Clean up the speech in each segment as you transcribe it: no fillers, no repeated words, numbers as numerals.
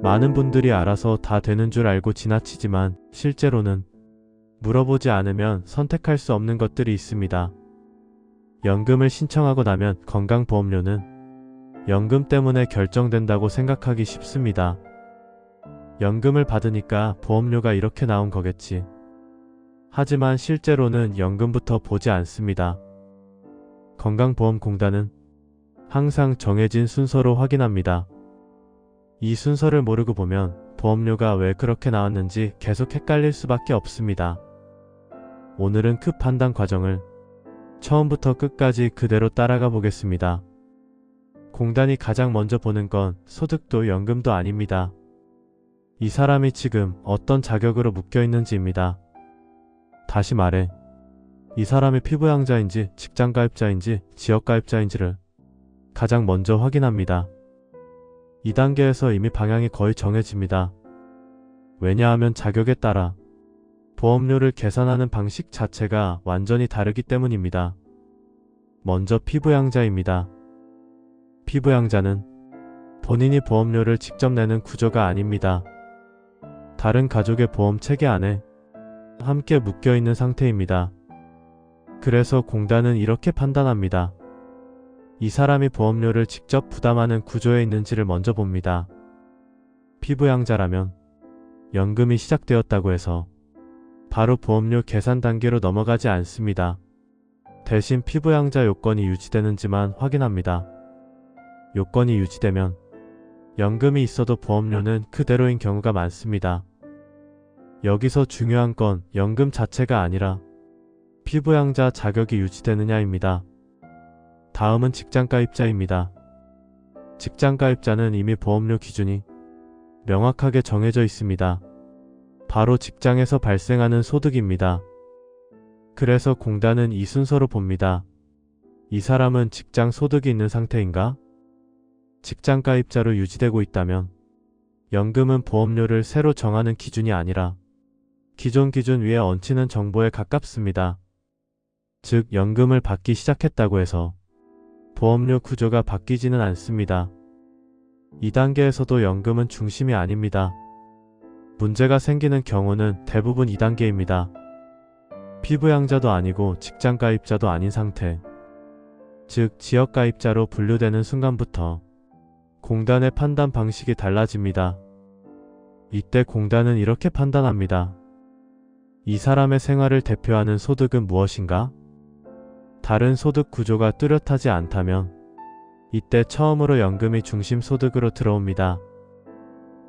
많은 분들이 알아서 다 되는 줄 알고 지나치지만 실제로는 물어보지 않으면 선택할 수 없는 것들이 있습니다. 연금을 신청하고 나면 건강보험료는 연금 때문에 결정된다고 생각하기 쉽습니다. 연금을 받으니까 보험료가 이렇게 나온 거겠지. 하지만 실제로는 연금부터 보지 않습니다. 건강보험공단은 항상 정해진 순서로 확인합니다. 이 순서를 모르고 보면 보험료가 왜 그렇게 나왔는지 계속 헷갈릴 수밖에 없습니다. 오늘은 그 판단 과정을 처음부터 끝까지 그대로 따라가 보겠습니다. 공단이 가장 먼저 보는 건 소득도 연금도 아닙니다. 이 사람이 지금 어떤 자격으로 묶여 있는지입니다. 다시 말해, 이 사람이 피부양자인지 직장가입자인지 지역가입자인지를 가장 먼저 확인합니다. 이 단계에서 이미 방향이 거의 정해집니다. 왜냐하면 자격에 따라 보험료를 계산하는 방식 자체가 완전히 다르기 때문입니다. 먼저 피부양자입니다. 피부양자는 본인이 보험료를 직접 내는 구조가 아닙니다. 다른 가족의 보험 체계 안에 함께 묶여 있는 상태입니다. 그래서 공단은 이렇게 판단합니다. 이 사람이 보험료를 직접 부담하는 구조에 있는지를 먼저 봅니다. 피부양자라면 연금이 시작되었다고 해서 바로 보험료 계산 단계로 넘어가지 않습니다. 대신 피부양자 요건이 유지되는지만 확인합니다. 요건이 유지되면 연금이 있어도 보험료는 그대로인 경우가 많습니다. 여기서 중요한 건 연금 자체가 아니라 피부양자 자격이 유지되느냐입니다. 다음은 직장가입자입니다. 직장가입자는 이미 보험료 기준이 명확하게 정해져 있습니다. 바로 직장에서 발생하는 소득입니다. 그래서 공단은 이 순서로 봅니다. 이 사람은 직장 소득이 있는 상태인가? 직장가입자로 유지되고 있다면 연금은 보험료를 새로 정하는 기준이 아니라 기존 기준 위에 얹히는 정보에 가깝습니다. 즉 연금을 받기 시작했다고 해서 보험료 구조가 바뀌지는 않습니다. 2단계에서도 연금은 중심이 아닙니다. 문제가 생기는 경우는 대부분 2단계입니다. 피부양자도 아니고 직장가입자도 아닌 상태, 즉 지역가입자로 분류되는 순간부터 공단의 판단 방식이 달라집니다. 이때 공단은 이렇게 판단합니다. 이 사람의 생활을 대표하는 소득은 무엇인가? 다른 소득 구조가 뚜렷하지 않다면 이때 처음으로 연금이 중심 소득으로 들어옵니다.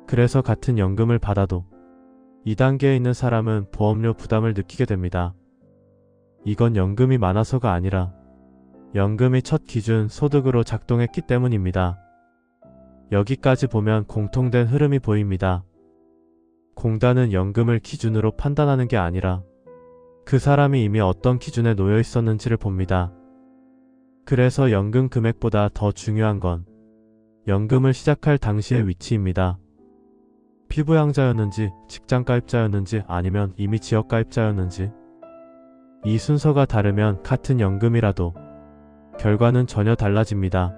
그래서 같은 연금을 받아도 2단계에 있는 사람은 보험료 부담을 느끼게 됩니다. 이건 연금이 많아서가 아니라 연금이 첫 기준 소득으로 작동했기 때문입니다. 여기까지 보면 공통된 흐름이 보입니다. 공단은 연금을 기준으로 판단하는 게 아니라 그 사람이 이미 어떤 기준에 놓여 있었는지를 봅니다. 그래서 연금 금액보다 더 중요한 건 연금을 시작할 당시의 위치입니다. 피부양자였는지 직장가입자였는지 아니면 이미 지역가입자였는지, 이 순서가 다르면 같은 연금이라도 결과는 전혀 달라집니다.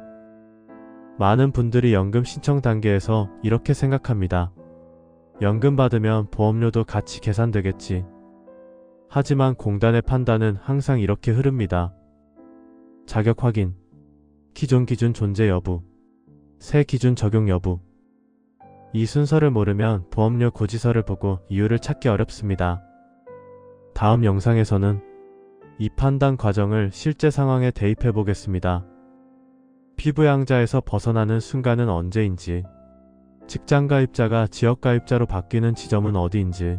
많은 분들이 연금 신청 단계에서 이렇게 생각합니다. 연금 받으면 보험료도 같이 계산되겠지. 하지만 공단의 판단은 항상 이렇게 흐릅니다. 자격 확인, 기존 기준 존재 여부, 새 기준 적용 여부. 이 순서를 모르면 보험료 고지서를 보고 이유를 찾기 어렵습니다. 다음 영상에서는 이 판단 과정을 실제 상황에 대입해 보겠습니다. 피부양자에서 벗어나는 순간은 언제인지, 직장가입자가 지역가입자로 바뀌는 지점은 어디인지,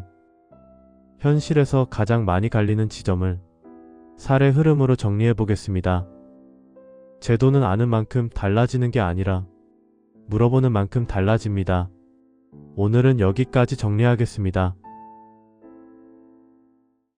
현실에서 가장 많이 갈리는 지점을 사례 흐름으로 정리해 보겠습니다. 제도는 아는 만큼 달라지는 게 아니라 물어보는 만큼 달라집니다. 오늘은 여기까지 정리하겠습니다.